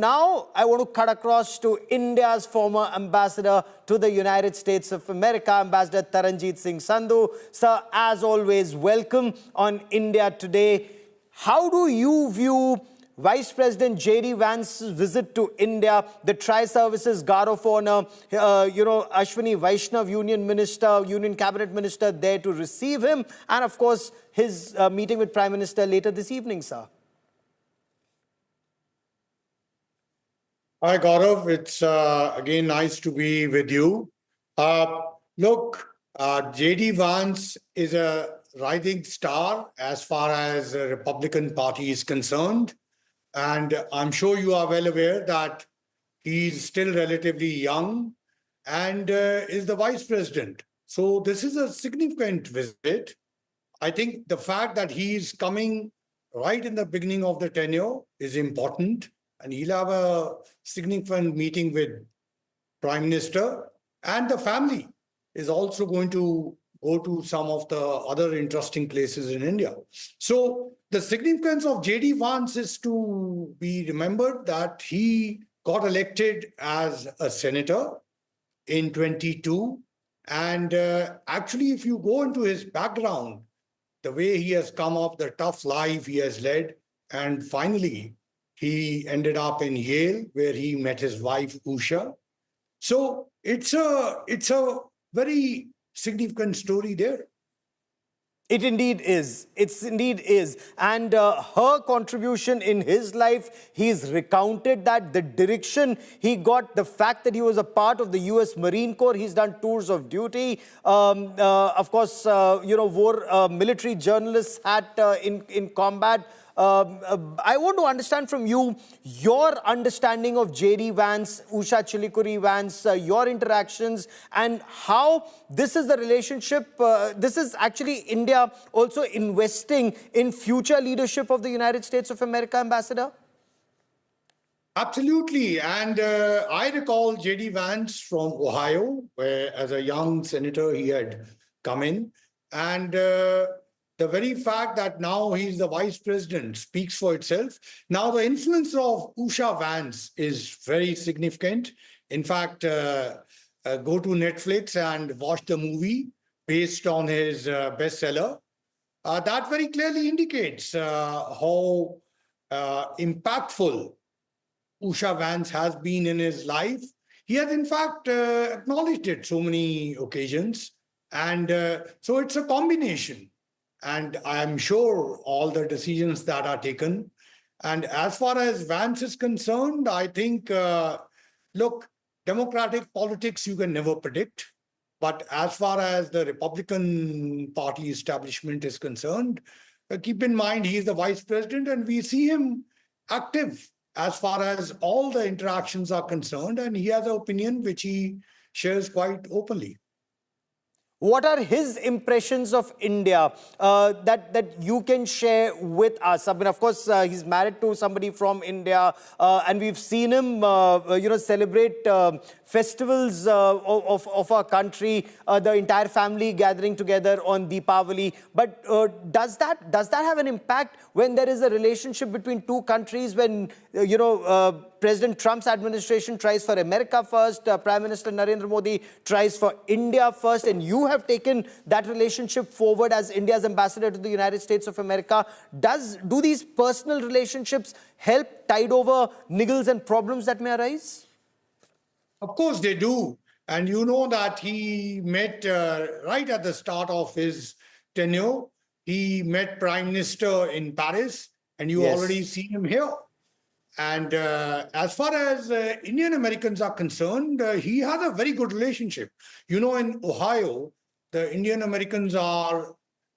now I want to cut across to India's former ambassador to the United States of America, Ambassador Taranjeet Singh Sandhu. Sir, as always, welcome on India Today. How do you view Vice President J.D. Vance's visit to India, the Tri-Services Guard of Honor, Ashwini Vaishnav, Union Cabinet Minister there to receive him, and of course, his meeting with Prime Minister later this evening, sir? Hi, Gaurav. It's again nice to be with you. JD Vance is a rising star as far as the Republican Party is concerned. And I'm sure you are well aware that he's still relatively young and is the vice president. So this is a significant visit. I think the fact that he's coming right in the beginning of the tenure is important. And he'll have a significant meeting with Prime Minister, and the family is also going to go to some of the other interesting places in India. So the significance of J.D. Vance is to be remembered that he got elected as a senator in 22. And actually, if you go into his background, the way he has come up, the tough life he has led, and finally, he ended up in Yale, where he met his wife, Usha. So it's a very significant story there. It indeed is. It indeed is. And her contribution in his life, he's recounted that, the direction he got, the fact that he was a part of the US Marine Corps, he's done tours of duty, of course, wore a military journalist hat in combat. I want to understand from you your understanding of J.D. Vance, Usha Chilikuri Vance, your interactions, and how this is the relationship. This is actually India also investing in future leadership of the United States of America, Ambassador? Absolutely. And I recall J.D. Vance from Ohio, where as a young senator he had come in. And the very fact that now he's the vice president speaks for itself. Now, the influence of Usha Vance is very significant. In fact, go to Netflix and watch the movie based on his bestseller. That very clearly indicates how impactful Usha Vance has been in his life. He has, in fact, acknowledged it so many occasions. And so it's a combination. And I'm sure all the decisions that are taken. And as far as Vance is concerned, I think, look, democratic politics you can never predict. But as far as the Republican Party establishment is concerned, keep in mind he's the vice president and we see him active as far as all the interactions are concerned. And he has an opinion which he shares quite openly. What are his impressions of India that you can share with us? I mean, of course, he's married to somebody from India, and we've seen him, celebrate festivals of our country, the entire family gathering together on Deepavali. But does that have an impact when there is a relationship between two countries, when, President Trump's administration tries for America first, Prime Minister Narendra Modi tries for India first, and you have taken that relationship forward as India's ambassador to the United States of America. Do these personal relationships help tide over niggles and problems that may arise? Of course they do. And you know that he met right at the start of his tenure. He met Prime Minister in Paris, and you already see him here. And as far as Indian Americans are concerned, he has a very good relationship. You know, in Ohio, the Indian Americans are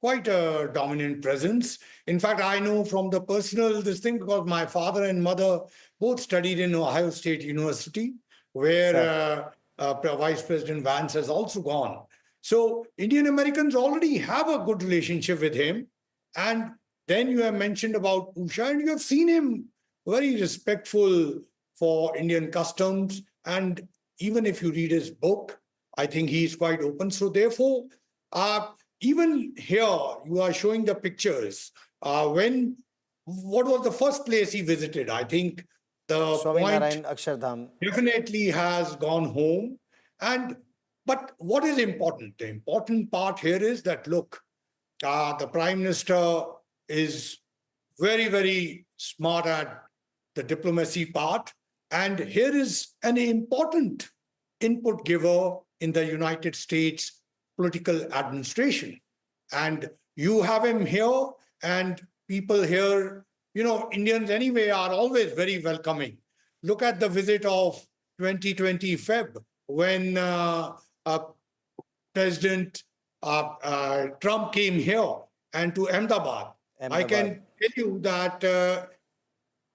quite a dominant presence. In fact, I know from the personal thing, because my father and mother both studied in Ohio State University, where Vice President Vance has also gone. So Indian Americans already have a good relationship with him. And then you have mentioned about Usha, and you have seen him very respectful for Indian customs. And even if you read his book, I think he's quite open. So therefore, even here, you are showing the pictures. What was the first place he visited? I think The point Swaminarayan Akshardham. definitely has gone home. And but what is important? The important part here is that look, the Prime Minister is very, very smart at the diplomacy part. And here is an important input giver in the United States political administration. And you have him here, and people here, Indians anyway are always very welcoming. Look at the visit of 2020 Feb when President Trump came here and to Ahmedabad. I Ahmedabad. can tell you that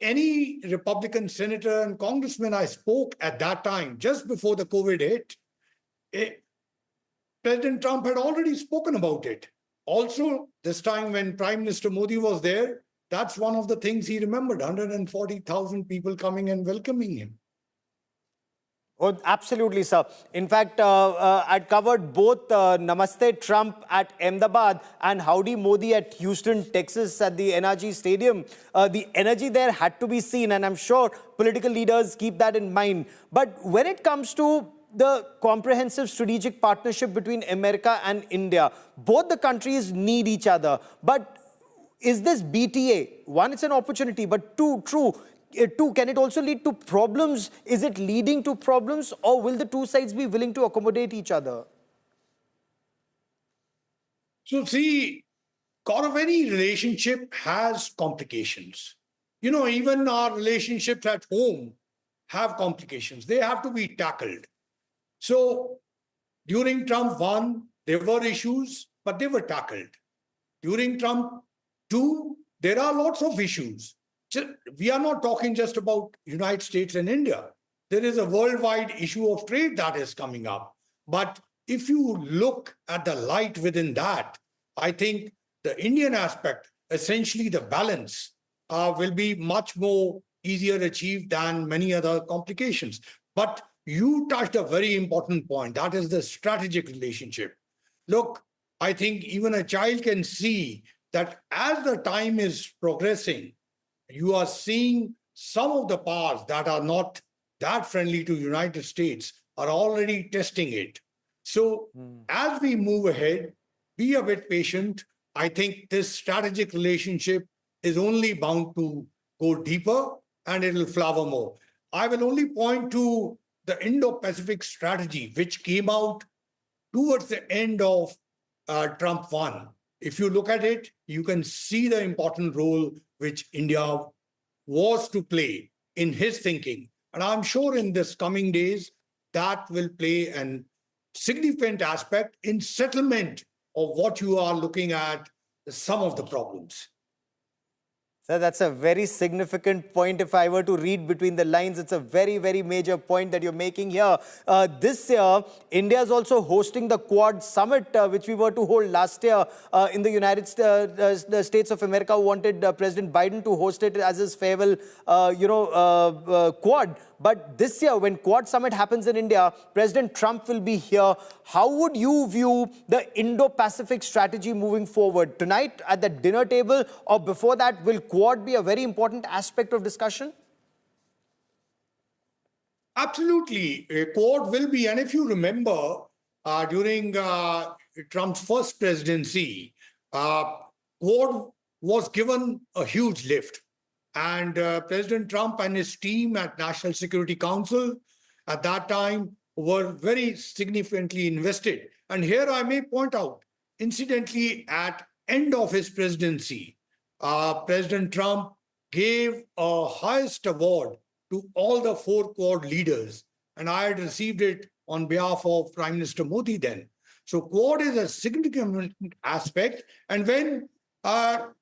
any Republican senator and congressman I spoke at that time, just before the COVID hit, President Trump had already spoken about it. Also, this time when Prime Minister Modi was there, that's one of the things he remembered, 140,000 people coming and welcoming him. Oh, absolutely, sir. In fact, I'd covered both Namaste Trump at Ahmedabad and Howdy Modi at Houston, Texas at the NRG Stadium. The energy there had to be seen, and I'm sure political leaders keep that in mind. But when it comes to the comprehensive strategic partnership between America and India, both the countries need each other. But is this BTA? One, it's an opportunity, but two, can it also lead to problems? Is it leading to problems, or will the two sides be willing to accommodate each other? So see, any relationship has complications. Even our relationships at home have complications. They have to be tackled. So during Trump 1, there were issues, but they were tackled. During Trump 2, there are lots of issues. We are not talking just about United States and India. There is a worldwide issue of trade that is coming up. But if you look at the light within that, I think the Indian aspect, essentially the balance, will be much more easier achieved than many other complications. But you touched a very important point. That is the strategic relationship. Look, I think even a child can see that as the time is progressing, you are seeing some of the powers that are not that friendly to United States are already testing it. So as we move ahead, be a bit patient. I think this strategic relationship is only bound to go deeper and it will flower more. I will only point to the Indo-Pacific strategy, which came out towards the end of Trump 1. If you look at it, you can see the important role which India was to play in his thinking. And I'm sure in this coming days, that will play a significant aspect in settlement of what you are looking at, some of the problems. So that's a very significant point. If I were to read between the lines, it's a very, very major point that you're making here. This year, India is also hosting the Quad Summit, which we were to hold last year in the United States of America. Wanted President Biden to host it as his farewell, Quad. But this year, when Quad Summit happens in India, President Trump will be here. How would you view the Indo-Pacific strategy moving forward? Tonight at the dinner table or before that, will Quad be a very important aspect of discussion? Absolutely. Quad will be. And if you remember, during Trump's first presidency, Quad was given a huge lift. And President Trump and his team at National Security Council at that time were very significantly invested. And here I may point out, incidentally, at end of his presidency, President Trump gave a highest award to all the 4 Quad leaders. And I had received it on behalf of Prime Minister Modi then. So Quad is a significant aspect. And when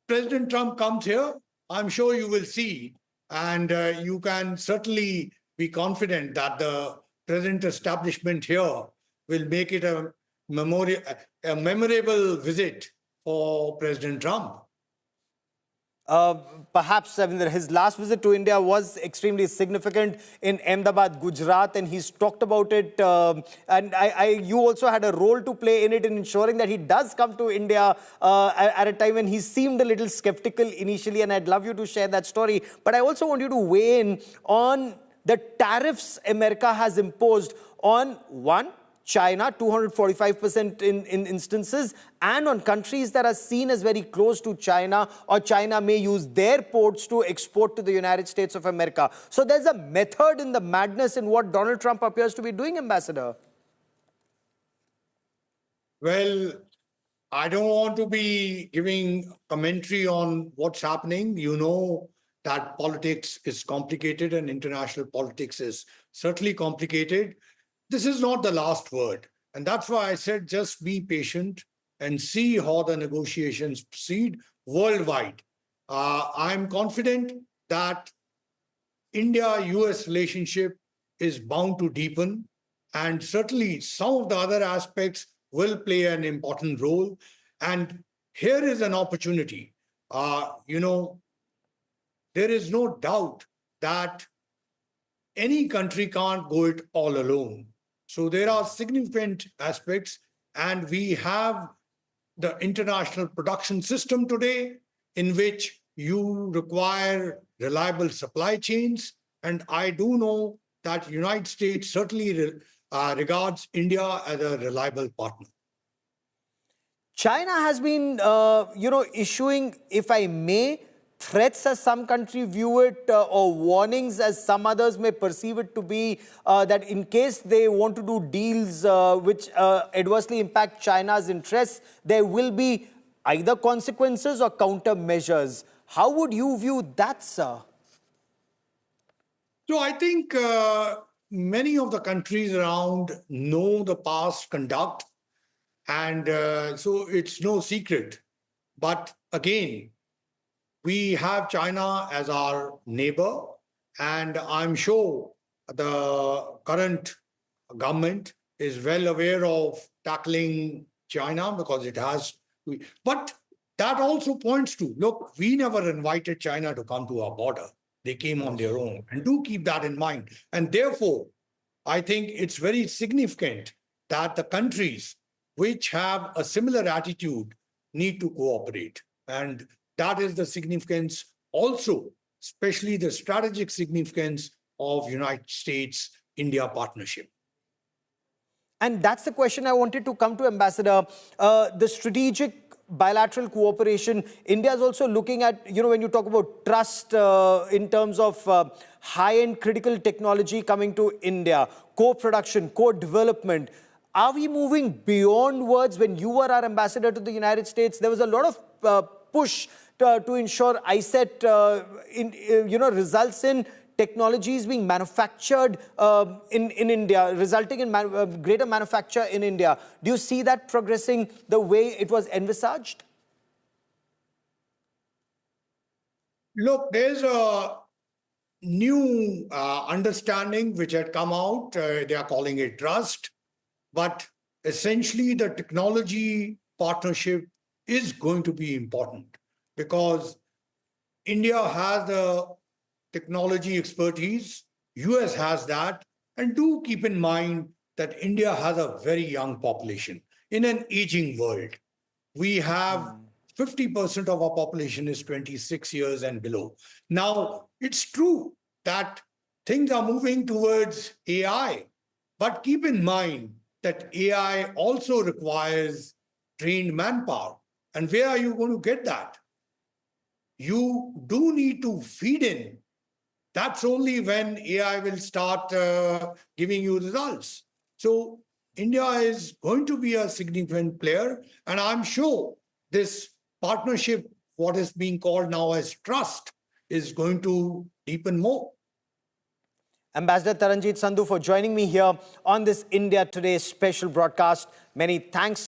President Trump comes here, I'm sure you will see, and you can certainly be confident that the present establishment here will make it a memorable visit for President Trump. Uh, Perhaps I mean, his last visit to India was extremely significant in Ahmedabad, Gujarat, and he's talked about it. You also had a role to play in it in ensuring that he does come to India at a time when he seemed a little skeptical initially, and I'd love you to share that story. But I also want you to weigh in on the tariffs America has imposed on one, China, 245% in instances, and on countries that are seen as very close to China, or China may use their ports to export to the United States of America. So there's a method in the madness in what Donald Trump appears to be doing, Ambassador. Well, I don't want to be giving commentary on what's happening. You know that politics is complicated and international politics is certainly complicated. This is not the last word. And that's why I said just be patient and see how the negotiations proceed worldwide. I'm confident that India-US relationship is bound to deepen, and certainly some of the other aspects will play an important role. And here is an opportunity. There is no doubt that any country can't go it all alone. So there are significant aspects, and we have the international production system today in which you require reliable supply chains. And I do know that United States certainly regards India as a reliable partner. China has been, issuing, if I may, threats as some country view it, or warnings as some others may perceive it to be, that in case they want to do deals which adversely impact China's interests, there will be either consequences or countermeasures. How would you view that, sir? So I think many of the countries around know the past conduct, and so it's no secret. But again, we have China as our neighbor, and I'm sure the current government is well aware of tackling China because it has. But that also points to, look, we never invited China to come to our border. They came on their own. And do keep that in mind. And therefore, I think it's very significant that the countries which have a similar attitude need to cooperate. And that is the significance also, especially the strategic significance of United States-India partnership. And that's the question I wanted to come to, Ambassador. The strategic bilateral cooperation, India is also looking at, when you talk about trust in terms of high-end critical technology coming to India, co-production, co-development. Are we moving beyond words? When you were our ambassador to the United States, there was a lot of push to ensure ISET results in technologies being manufactured in India, resulting in greater manufacture in India. Do you see that progressing the way it was envisaged? Look, there's a new understanding which had come out. They are calling it trust. But essentially, the technology partnership is going to be important because India has the technology expertise, US has that, and do keep in mind that India has a very young population in an aging world. We have 50% of our population is 26 years and below. Now, it's true that things are moving towards AI, but keep in mind that AI also requires trained manpower. And where are you going to get that? You do need to feed in. That's only when AI will start giving you results. So India is going to be a significant player. And I'm sure this partnership, what is being called now as trust, is going to deepen more. Ambassador Taranjeet Sandhu, for joining me here on this India Today special broadcast. Many thanks.